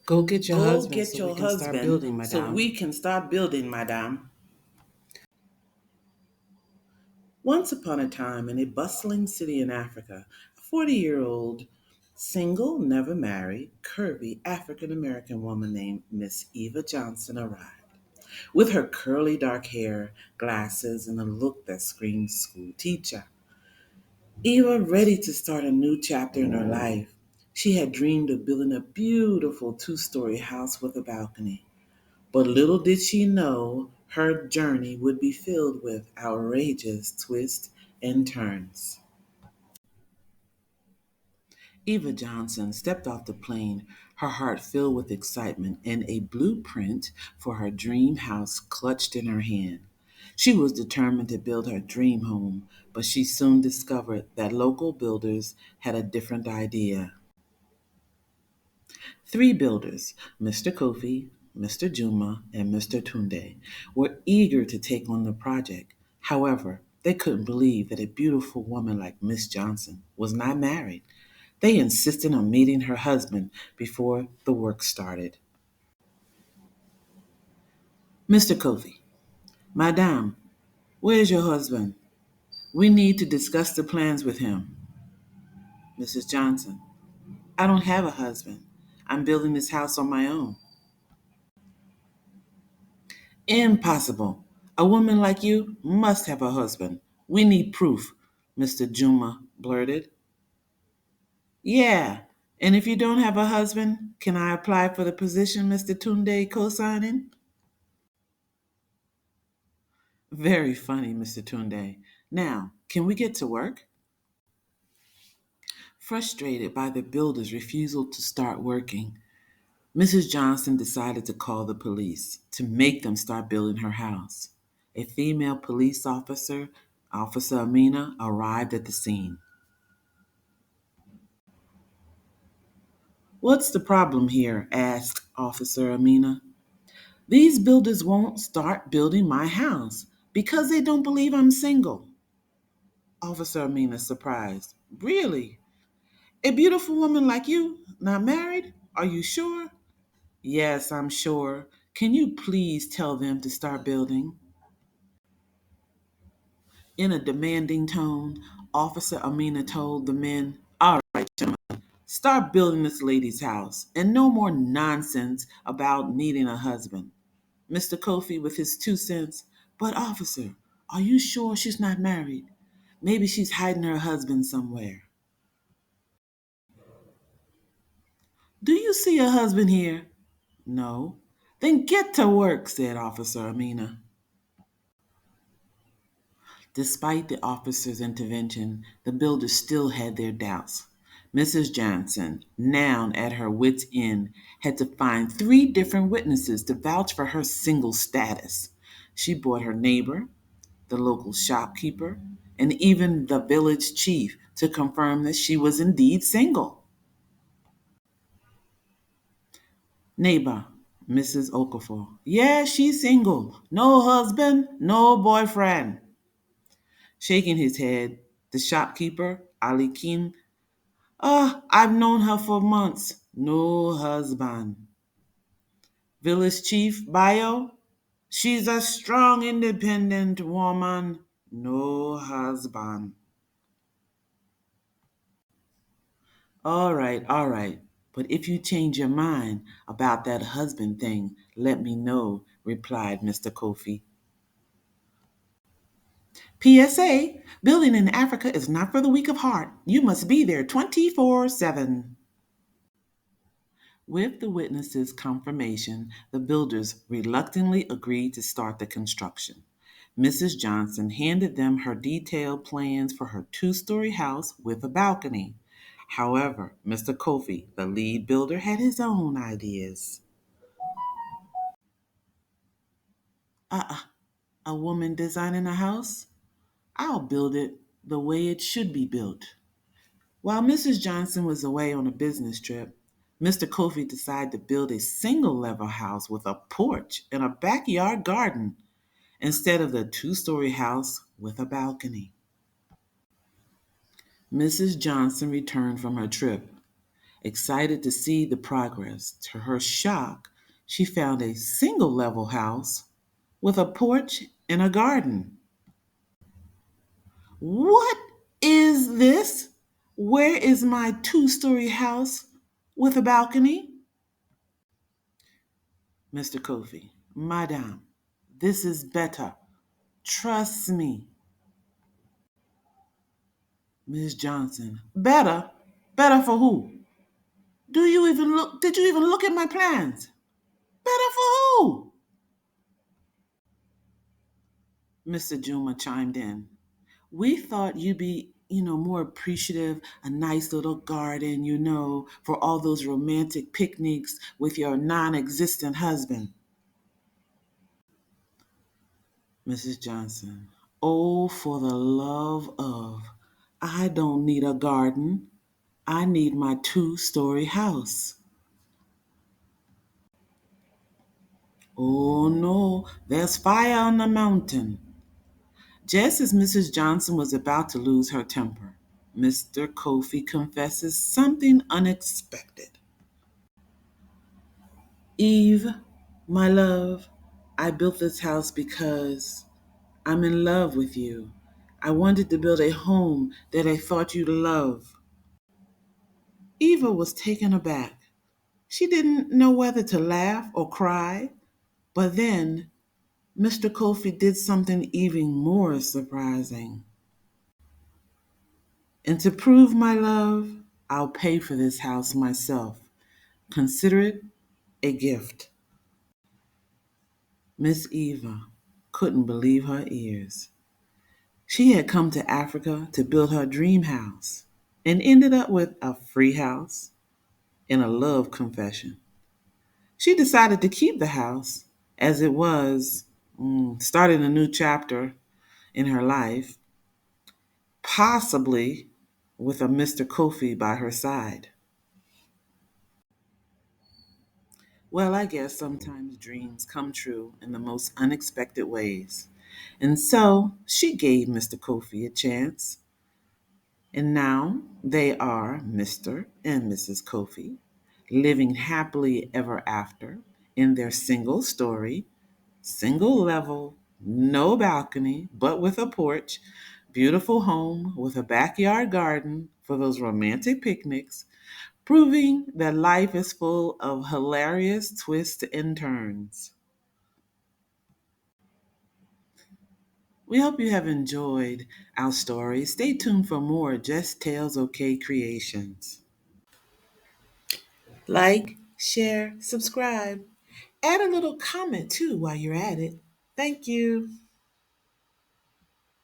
Go get your Go husband get so we your can start husband building, so madame. we can start building, madame. Once upon a time, in a bustling city in Africa, a 40-year-old, single, never married, curvy African American woman named Miss Eva Johnson arrived. With her curly dark hair, glasses, and a look that screamed school teacher. Eva, ready to start a new chapter in her life, she had dreamed of building a beautiful two-story house with a balcony. But little did she know her journey would be filled with outrageous twists and turns. Eva Johnson stepped off the plane, her heart filled with excitement and a blueprint for her dream house clutched in her hand. She was determined to build her dream home, but she soon discovered that local builders had a different idea. Three builders, Mr. Kofi, Mr. Juma, and Mr. Tunde, were eager to take on the project. However, they couldn't believe that a beautiful woman like Miss Johnson was not married. They insisted on meeting her husband before the work started. Mr. Kofi, Madame, where's your husband? We need to discuss the plans with him. Mrs. Johnson, I don't have a husband. I'm building this house on my own. Impossible. A woman like you must have a husband. We need proof, Mr. Juma blurted. Yeah, and if you don't have a husband, can I apply for the position, Mr. Tunde co-signing? Very funny, Mr. Tunde. Now, can we get to work? Frustrated by the builder's refusal to start working, Mrs. Johnson decided to call the police to make them start building her house. A female police officer, Officer Amina, arrived at the scene. What's the problem here? Asked Officer Amina. These builders won't start building my house because they don't believe I'm single. Officer Amina, surprised. Really? A beautiful woman like you, not married? Are you sure? Yes, I'm sure. Can you please tell them to start building? In a demanding tone, Officer Amina told the men, all right, gentlemen, start building this lady's house, and no more nonsense about needing a husband. Mr. Kofi, with his 2 cents, but officer, are you sure she's not married? Maybe she's hiding her husband somewhere. Do you see a husband here? No. Then get to work, said Officer Amina. Despite the officer's intervention, the builders still had their doubts. Mrs. Johnson, now at her wits' end, had to find 3 different witnesses to vouch for her single status. She brought her neighbor, the local shopkeeper, and even the village chief to confirm that she was indeed single. Neighbor, Mrs. Okafor. Yeah, she's single. No husband, no boyfriend. Shaking his head, the shopkeeper, Ali Kim. I've known her for months. No husband. Village chief, Bio. She's a strong, independent woman. No husband. All right, all right. But if you change your mind about that husband thing, let me know, replied Mr. Kofi. PSA, building in Africa is not for the weak of heart. You must be there 24/7. With the witnesses' confirmation, the builders reluctantly agreed to start the construction. Mrs. Johnson handed them her detailed plans for her 2-story house with a balcony. However, Mr. Kofi, the lead builder, had his own ideas. Uh-uh, a woman designing a house? I'll build it the way it should be built. While Mrs. Johnson was away on a business trip, Mr. Kofi decided to build a single level house with a porch and a backyard garden instead of the 2-story house with a balcony. Mrs. Johnson returned from her trip. Excited to see the progress, to her shock, she found a single level house with a porch and a garden. What is this? Where is my two-story house with a balcony? Mr. Kofi, Madame, this is better. Trust me. Miss Johnson, better? Better for who? Did you even look at my plans? Better for who? Mr. Juma chimed in. We thought you'd be, more appreciative, a nice little garden, for all those romantic picnics with your non existent husband. Mrs. Johnson, oh, for the love of, I don't need a garden. I need my two-story house. Oh no, there's fire on the mountain. Just as Mrs. Johnson was about to lose her temper, Mr. Kofi confesses something unexpected. Eve, my love, I built this house because I'm in love with you. I wanted to build a home that I thought you'd love. Eva was taken aback. She didn't know whether to laugh or cry, but then Mr. Kofi did something even more surprising. And to prove my love, I'll pay for this house myself. Consider it a gift. Miss Eva couldn't believe her ears. She had come to Africa to build her dream house and ended up with a free house and a love confession. She decided to keep the house as it was, starting a new chapter in her life, possibly with a Mr. Kofi by her side. Well, I guess sometimes dreams come true in the most unexpected ways. And so she gave Mr. Kofi a chance. And now they are Mr. and Mrs. Kofi, living happily ever after in their single story, single level, no balcony, but with a porch, beautiful home with a backyard garden for those romantic picnics, proving that life is full of hilarious twists and turns. We hope you have enjoyed our story. Stay tuned for more Just Tales OK creations. Like, share, subscribe. Add a little comment too while you're at it. Thank you.